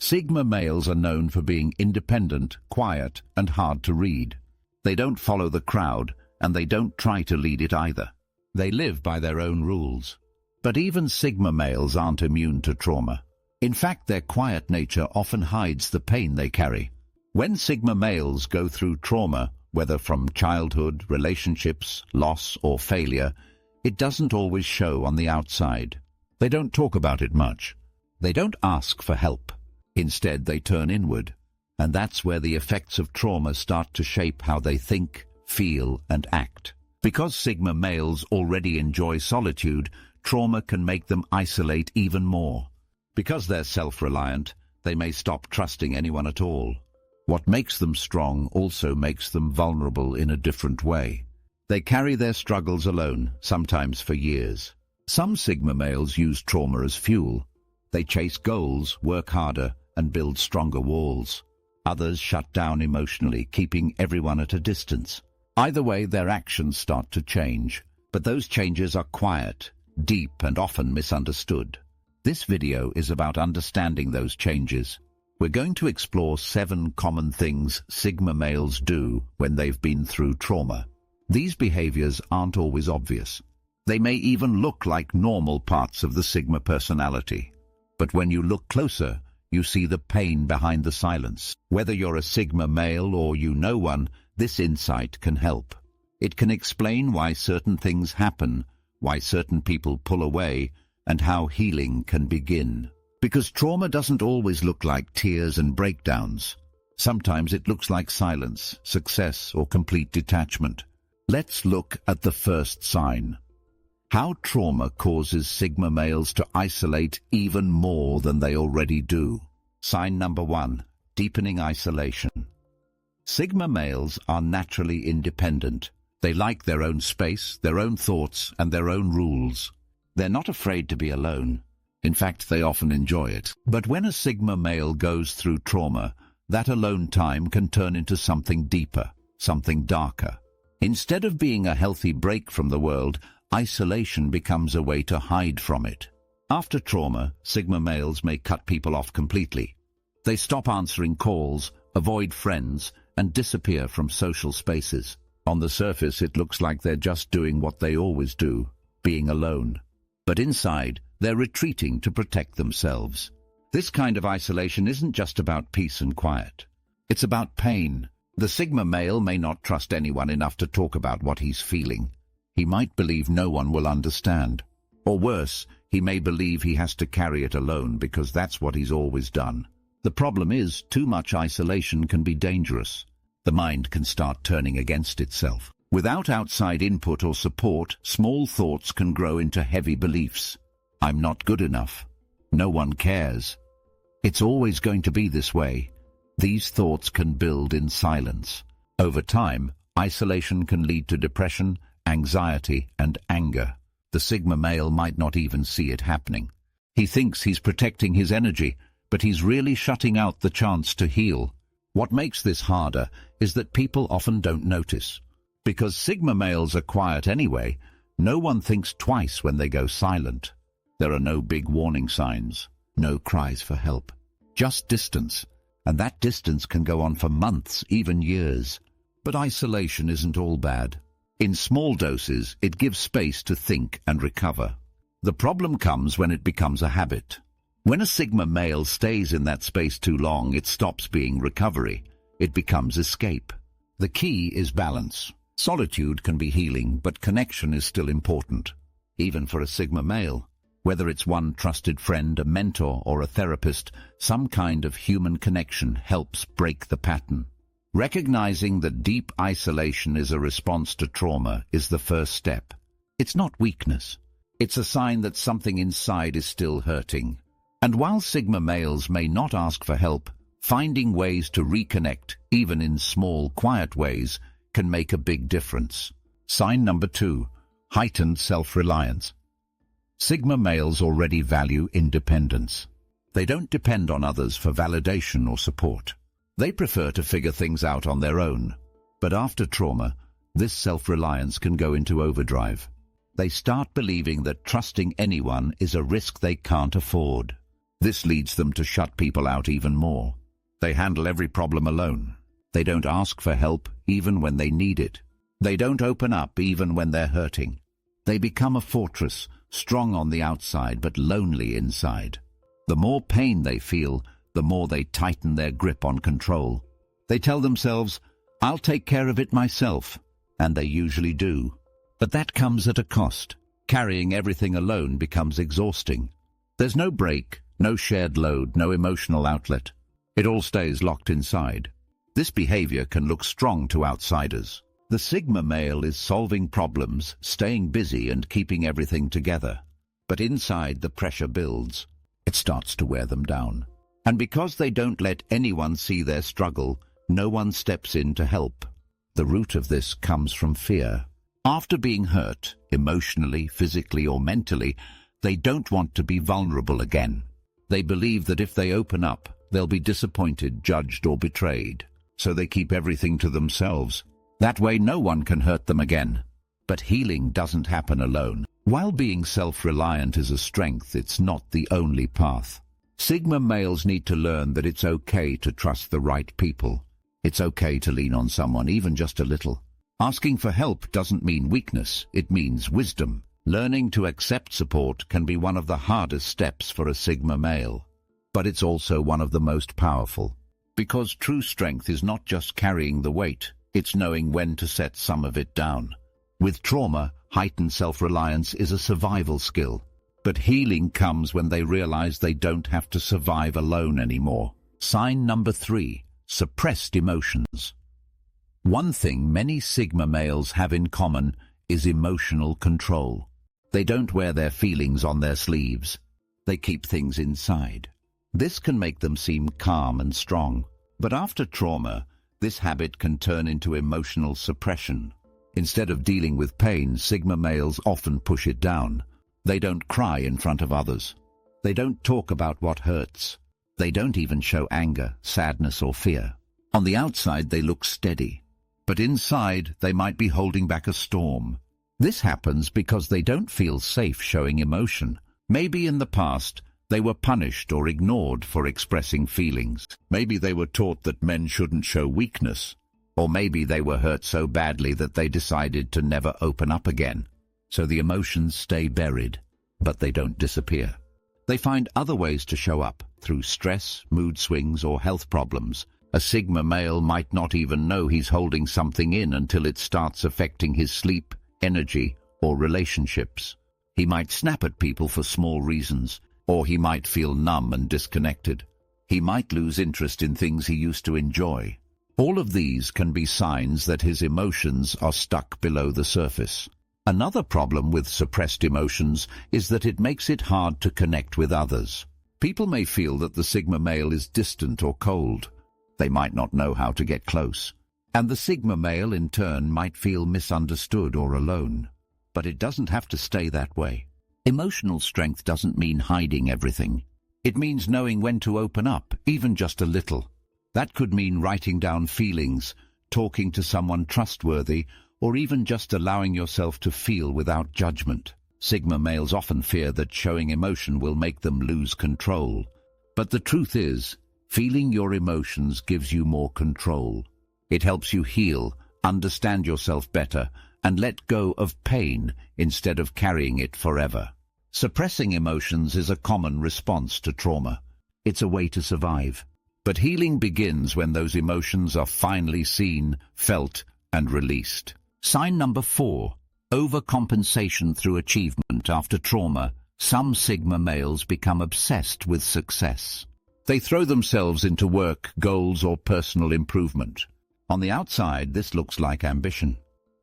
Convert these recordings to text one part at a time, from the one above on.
Sigma males are known for being independent, quiet, and hard to read. They don't follow the crowd, and they don't try to lead it either. They live by their own rules. But even Sigma males aren't immune to trauma. In fact, their quiet nature often hides the pain they carry. When Sigma males go through trauma, whether from childhood, relationships, loss, or failure, it doesn't always show on the outside. They don't talk about it much. They don't ask for help. Instead, they turn inward. And that's where the effects of trauma start to shape how they think, feel, and act. Because Sigma males already enjoy solitude, trauma can make them isolate even more. Because they're self-reliant, they may stop trusting anyone at all. What makes them strong also makes them vulnerable in a different way. They carry their struggles alone, sometimes for years. Some Sigma males use trauma as fuel. They chase goals, work harder, and build stronger walls. Others shut down emotionally, keeping everyone at a distance. Either way, their actions start to change. But those changes are quiet, deep, and often misunderstood. This video is about understanding those changes. We're going to explore 7 common things Sigma males do when they've been through trauma. These behaviors aren't always obvious. They may even look like normal parts of the Sigma personality. But when you look closer, you see the pain behind the silence. Whether you're a Sigma male or you know one, this insight can help. It can explain why certain things happen, why certain people pull away, and how healing can begin. Because trauma doesn't always look like tears and breakdowns. Sometimes it looks like silence, success, or complete detachment. Let's look at the first sign. How trauma causes Sigma males to isolate even more than they already do. Sign number 1, deepening isolation. Sigma males are naturally independent. They like their own space, their own thoughts, and their own rules. They're not afraid to be alone. In fact, they often enjoy it. But when a Sigma male goes through trauma, that alone time can turn into something deeper, something darker. Instead of being a healthy break from the world, isolation becomes a way to hide from it. After trauma, Sigma males may cut people off completely. They stop answering calls, avoid friends, and disappear from social spaces. On the surface, it looks like they're just doing what they always do, being alone. But inside, they're retreating to protect themselves. This kind of isolation isn't just about peace and quiet. It's about pain. The Sigma male may not trust anyone enough to talk about what he's feeling. He might believe no one will understand. Or worse, he may believe he has to carry it alone because that's what he's always done. The problem is, too much isolation can be dangerous. The mind can start turning against itself. Without outside input or support, small thoughts can grow into heavy beliefs. I'm not good enough. No one cares. It's always going to be this way. These thoughts can build in silence. Over time, isolation can lead to depression, anxiety, and anger. The Sigma male might not even see it happening. He thinks he's protecting his energy, but he's really shutting out the chance to heal. What makes this harder is that people often don't notice. Because Sigma males are quiet anyway, no one thinks twice when they go silent. There are no big warning signs, no cries for help, just distance. And that distance can go on for months, even years. But isolation isn't all bad. In small doses, it gives space to think and recover. The problem comes when it becomes a habit. When a Sigma male stays in that space too long, it stops being recovery. It becomes escape. The key is balance. Solitude can be healing, but connection is still important. Even for a Sigma male. Whether it's one trusted friend, a mentor, or a therapist, some kind of human connection helps break the pattern. Recognizing that deep isolation is a response to trauma is the first step. It's not weakness. It's a sign that something inside is still hurting. And while Sigma males may not ask for help, finding ways to reconnect, even in small, quiet ways, can make a big difference. Sign number 2, heightened self-reliance. Sigma males already value independence. They don't depend on others for validation or support. They prefer to figure things out on their own. But after trauma, this self-reliance can go into overdrive. They start believing that trusting anyone is a risk they can't afford. This leads them to shut people out even more. They handle every problem alone. They don't ask for help even when they need it. They don't open up even when they're hurting. They become a fortress, strong on the outside but lonely inside. The more pain they feel, the more they tighten their grip on control. They tell themselves, "I'll take care of it myself," and they usually do. But that comes at a cost. Carrying everything alone becomes exhausting. There's no break, no shared load, no emotional outlet. It all stays locked inside. This behavior can look strong to outsiders. The Sigma male is solving problems, staying busy and keeping everything together. But inside the pressure builds. It starts to wear them down. And because they don't let anyone see their struggle, no one steps in to help. The root of this comes from fear. After being hurt, emotionally, physically or mentally, they don't want to be vulnerable again. They believe that if they open up, they'll be disappointed, judged or betrayed. So they keep everything to themselves. That way no one can hurt them again. But healing doesn't happen alone. While being self-reliant is a strength, it's not the only path. Sigma males need to learn that it's okay to trust the right people. It's okay to lean on someone, even just a little. Asking for help doesn't mean weakness, it means wisdom. Learning to accept support can be one of the hardest steps for a Sigma male. But it's also one of the most powerful. Because true strength is not just carrying the weight, it's knowing when to set some of it down. With trauma, heightened self-reliance is a survival skill. But healing comes when they realize they don't have to survive alone anymore. Sign number 3, suppressed emotions. One thing many Sigma males have in common is emotional control. They don't wear their feelings on their sleeves. They keep things inside. This can make them seem calm and strong. But after trauma, this habit can turn into emotional suppression. Instead of dealing with pain, Sigma males often push it down. They don't cry in front of others. They don't talk about what hurts. They don't even show anger, sadness or fear. On the outside, they look steady. But inside, they might be holding back a storm. This happens because they don't feel safe showing emotion. Maybe in the past, they were punished or ignored for expressing feelings. Maybe they were taught that men shouldn't show weakness. Or maybe they were hurt so badly that they decided to never open up again. So the emotions stay buried, but they don't disappear. They find other ways to show up, through stress, mood swings, or health problems. A Sigma male might not even know he's holding something in until it starts affecting his sleep, energy, or relationships. He might snap at people for small reasons, or he might feel numb and disconnected. He might lose interest in things he used to enjoy. All of these can be signs that his emotions are stuck below the surface. Another problem with suppressed emotions is that it makes it hard to connect with others. People may feel that the Sigma male is distant or cold. They might not know how to get close. And the Sigma male, in turn, might feel misunderstood or alone. But it doesn't have to stay that way. Emotional strength doesn't mean hiding everything. It means knowing when to open up, even just a little. That could mean writing down feelings, talking to someone trustworthy, or even just allowing yourself to feel without judgment. Sigma males often fear that showing emotion will make them lose control. But the truth is, feeling your emotions gives you more control. It helps you heal, understand yourself better, and let go of pain instead of carrying it forever. Suppressing emotions is a common response to trauma. It's a way to survive. But healing begins when those emotions are finally seen, felt, and released. Sign number 4, overcompensation through achievement. After trauma, some Sigma males become obsessed with success. They throw themselves into work, goals, or personal improvement. On the outside, this looks like ambition.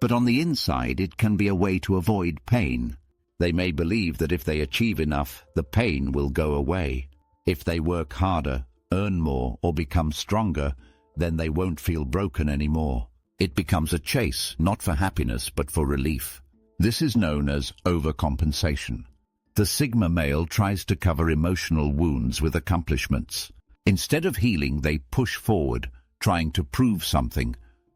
But on the inside, it can be a way to avoid pain. They may believe that if they achieve enough, the pain will go away. If they work harder, earn more, or become stronger, then they won't feel broken anymore. It becomes a chase, not for happiness, but for relief. This is known as overcompensation. The Sigma male tries to cover emotional wounds with accomplishments. Instead of healing, they push forward, trying to prove something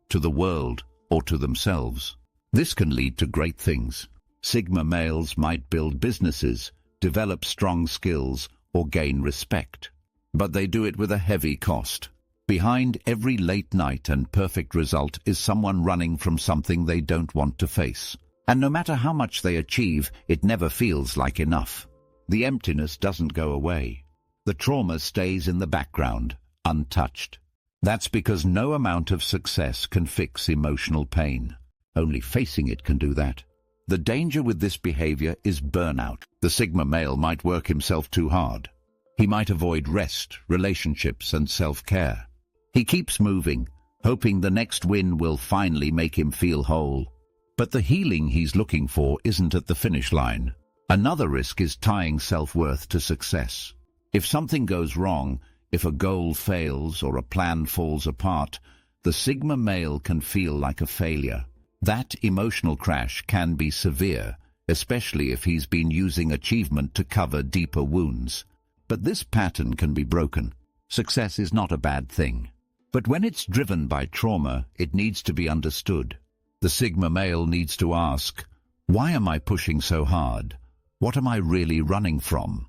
to the world or to themselves. This can lead to great things. Sigma males might build businesses, develop strong skills, or gain respect. But they do it with a heavy cost. Behind every late night and perfect result is someone running from something they don't want to face. And no matter how much they achieve, it never feels like enough. The emptiness doesn't go away. The trauma stays in the background, untouched. That's because no amount of success can fix emotional pain. Only facing it can do that. The danger with this behavior is burnout. The Sigma male might work himself too hard. He might avoid rest, relationships, and self-care. He keeps moving, hoping the next win will finally make him feel whole. But the healing he's looking for isn't at the finish line. Another risk is tying self-worth to success. If something goes wrong, if a goal fails or a plan falls apart, the Sigma male can feel like a failure. That emotional crash can be severe, especially if he's been using achievement to cover deeper wounds. But this pattern can be broken. Success is not a bad thing. But when it's driven by trauma, it needs to be understood. The Sigma male needs to ask, why am I pushing so hard? What am I really running from?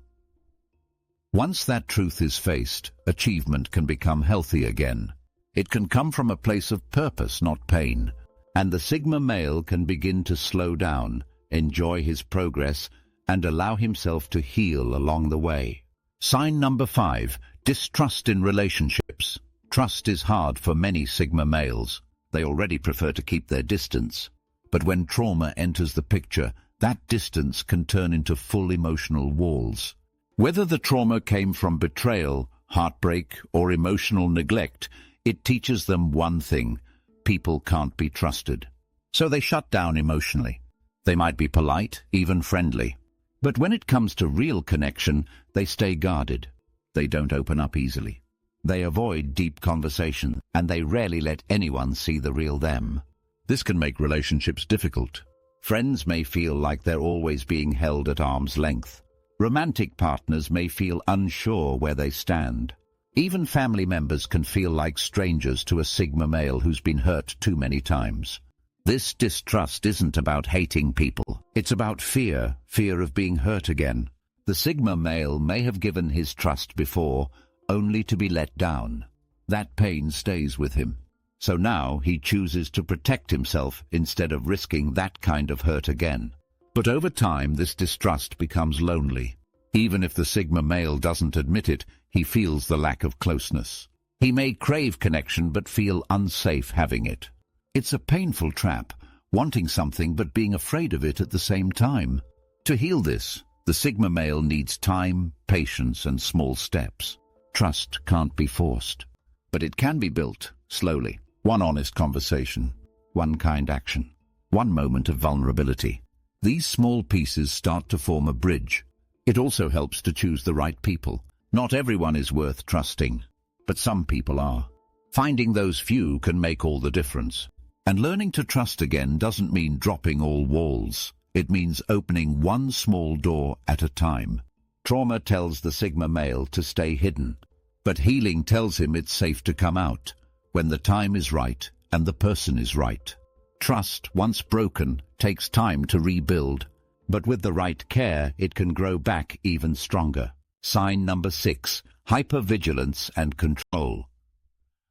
Once that truth is faced, achievement can become healthy again. It can come from a place of purpose, not pain. And the Sigma male can begin to slow down, enjoy his progress, and allow himself to heal along the way. Sign number 5, distrust in relationships. Trust is hard for many Sigma males. They already prefer to keep their distance. But when trauma enters the picture, that distance can turn into full emotional walls. Whether the trauma came from betrayal, heartbreak, or emotional neglect, it teaches them one thing: people can't be trusted. So they shut down emotionally. They might be polite, even friendly. But when it comes to real connection, they stay guarded. They don't open up easily. They avoid deep conversation, and they rarely let anyone see the real them. This can make relationships difficult. Friends may feel like they're always being held at arm's length. Romantic partners may feel unsure where they stand. Even family members can feel like strangers to a Sigma male who's been hurt too many times. This distrust isn't about hating people. It's about fear of being hurt again. The Sigma male may have given his trust before, only to be let down. That pain stays with him. So now he chooses to protect himself instead of risking that kind of hurt again. But over time, this distrust becomes lonely. Even if the Sigma male doesn't admit it, he feels the lack of closeness. He may crave connection but feel unsafe having it. It's a painful trap, wanting something but being afraid of it at the same time. To heal this, the Sigma male needs time, patience, and small steps. Trust can't be forced, but it can be built slowly. One honest conversation, one kind action, one moment of vulnerability. These small pieces start to form a bridge. It also helps to choose the right people. Not everyone is worth trusting, but some people are. Finding those few can make all the difference. And learning to trust again doesn't mean dropping all walls. It means opening one small door at a time. Trauma tells the Sigma male to stay hidden, but healing tells him it's safe to come out when the time is right and the person is right. Trust, once broken, takes time to rebuild, but with the right care, it can grow back even stronger. Sign number 6, hypervigilance and control.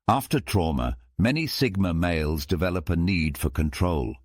After trauma, many Sigma males develop a need for control.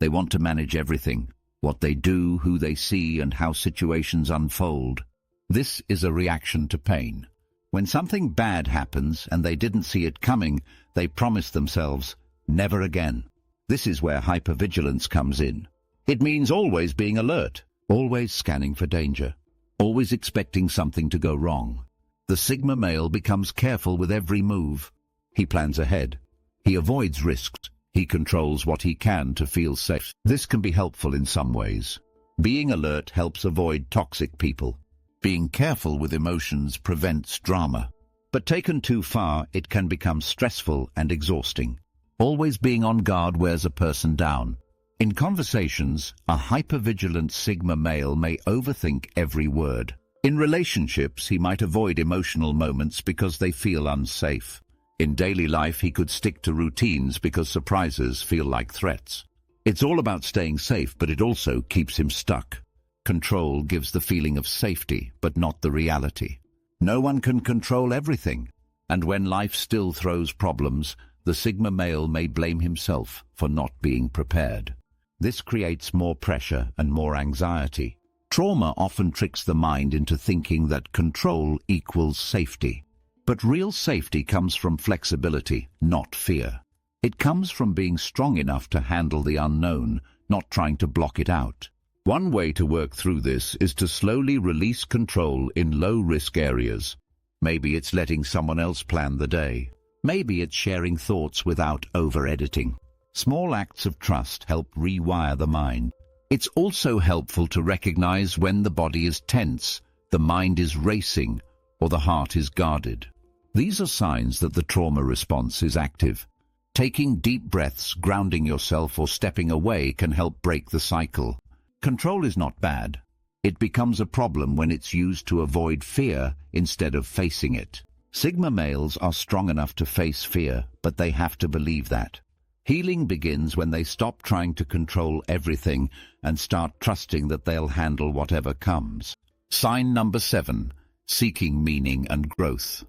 They want to manage everything: what they do, who they see, and how situations unfold. This is a reaction to pain. When something bad happens and they didn't see it coming, they promise themselves, never again. This is where hypervigilance comes in. It means always being alert, always scanning for danger, always expecting something to go wrong. The Sigma male becomes careful with every move. He plans ahead. He avoids risks. He controls what he can to feel safe. This can be helpful in some ways. Being alert helps avoid toxic people. Being careful with emotions prevents drama. But taken too far, it can become stressful and exhausting. Always being on guard wears a person down. In conversations, a hypervigilant Sigma male may overthink every word. In relationships, he might avoid emotional moments because they feel unsafe. In daily life, he could stick to routines because surprises feel like threats. It's all about staying safe, but it also keeps him stuck. Control gives the feeling of safety, but not the reality. No one can control everything, and when life still throws problems, the Sigma male may blame himself for not being prepared. This creates more pressure and more anxiety. Trauma often tricks the mind into thinking that control equals safety. But real safety comes from flexibility, not fear. It comes from being strong enough to handle the unknown, not trying to block it out. One way to work through this is to slowly release control in low-risk areas. Maybe it's letting someone else plan the day. Maybe it's sharing thoughts without over-editing. Small acts of trust help rewire the mind. It's also helpful to recognize when the body is tense, the mind is racing, or the heart is guarded. These are signs that the trauma response is active. Taking deep breaths, grounding yourself, or stepping away can help break the cycle. Control is not bad. It becomes a problem when it's used to avoid fear instead of facing it. Sigma males are strong enough to face fear, but they have to believe that. Healing begins when they stop trying to control everything and start trusting that they'll handle whatever comes. Sign number 7, seeking meaning and growth.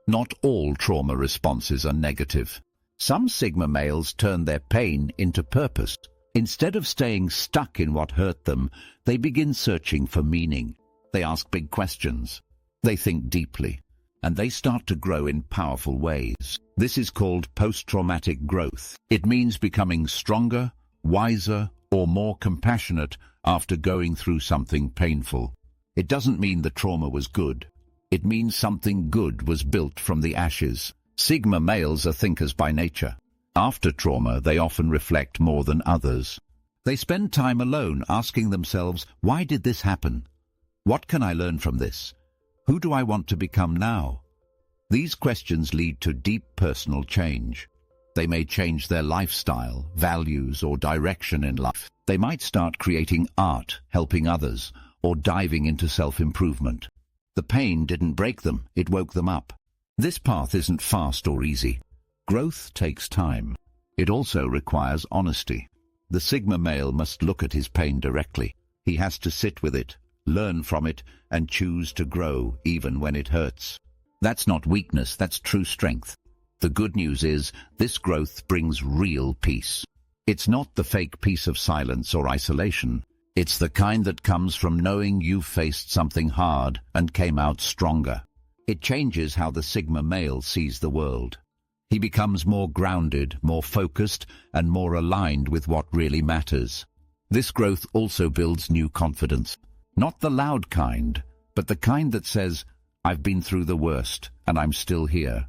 Not all trauma responses are negative. Some Sigma males turn their pain into purpose. Instead of staying stuck in what hurt them, they begin searching for meaning. They ask big questions. They think deeply. And they start to grow in powerful ways. This is called post-traumatic growth. It means becoming stronger, wiser, or more compassionate after going through something painful. It doesn't mean the trauma was good. It means something good was built from the ashes. Sigma males are thinkers by nature. After trauma, they often reflect more than others. They spend time alone asking themselves, why did this happen? What can I learn from this? Who do I want to become now? These questions lead to deep personal change. They may change their lifestyle, values, or direction in life. They might start creating art, helping others, or diving into self-improvement. The pain didn't break them, it woke them up. This path isn't fast or easy. Growth takes time. It also requires honesty. The Sigma male must look at his pain directly. He has to sit with it, learn from it, and choose to grow even when it hurts. That's not weakness, that's true strength. The good news is, this growth brings real peace. It's not the fake peace of silence or isolation. It's the kind that comes from knowing you've faced something hard and came out stronger. It changes how the Sigma male sees the world. He becomes more grounded, more focused, and more aligned with what really matters. This growth also builds new confidence. Not the loud kind, but the kind that says, I've been through the worst, and I'm still here.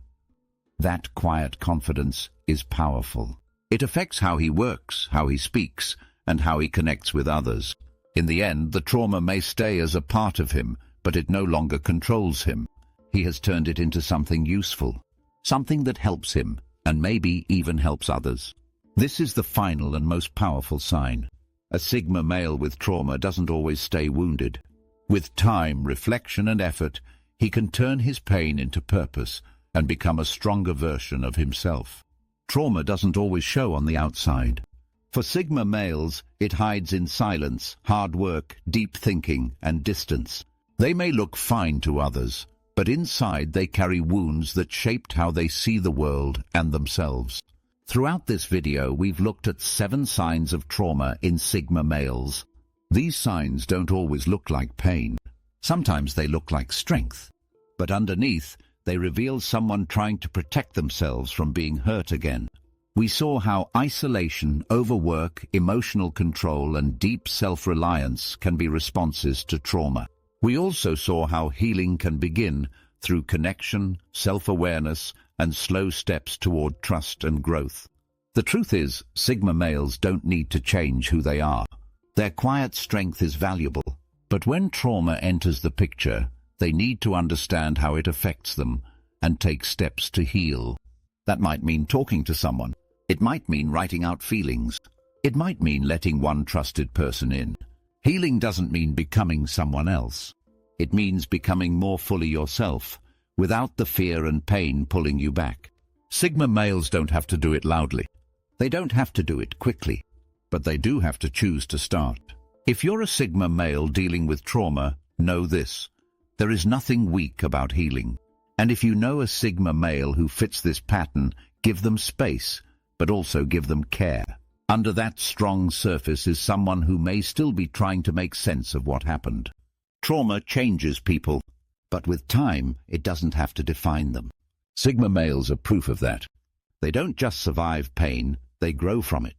That quiet confidence is powerful. It affects how he works, how he speaks, and how he connects with others. In the end, the trauma may stay as a part of him, but it no longer controls him. He has turned it into something useful, something that helps him, and maybe even helps others. This is the final and most powerful sign. A Sigma male with trauma doesn't always stay wounded. With time, reflection, and effort, he can turn his pain into purpose and become a stronger version of himself. Trauma doesn't always show on the outside. For Sigma males, it hides in silence, hard work, deep thinking, and distance. They may look fine to others, but inside they carry wounds that shaped how they see the world and themselves. Throughout this video, we've looked at 7 signs of trauma in Sigma males. These signs don't always look like pain. Sometimes they look like strength. But underneath, they reveal someone trying to protect themselves from being hurt again. We saw how isolation, overwork, emotional control, and deep self-reliance can be responses to trauma. We also saw how healing can begin through connection, self-awareness, and slow steps toward trust and growth. The truth is, Sigma males don't need to change who they are. Their quiet strength is valuable. But when trauma enters the picture, they need to understand how it affects them and take steps to heal. That might mean talking to someone. It might mean writing out feelings. It might mean letting one trusted person in. Healing doesn't mean becoming someone else. It means becoming more fully yourself, without the fear and pain pulling you back. Sigma males don't have to do it loudly. They don't have to do it quickly, but they do have to choose to start. If you're a Sigma male dealing with trauma, know this: there is nothing weak about healing. And if you know a Sigma male who fits this pattern, give them space, but also give them care. Under that strong surface is someone who may still be trying to make sense of what happened. Trauma changes people, but with time, it doesn't have to define them. Sigma males are proof of that. They don't just survive pain, they grow from it.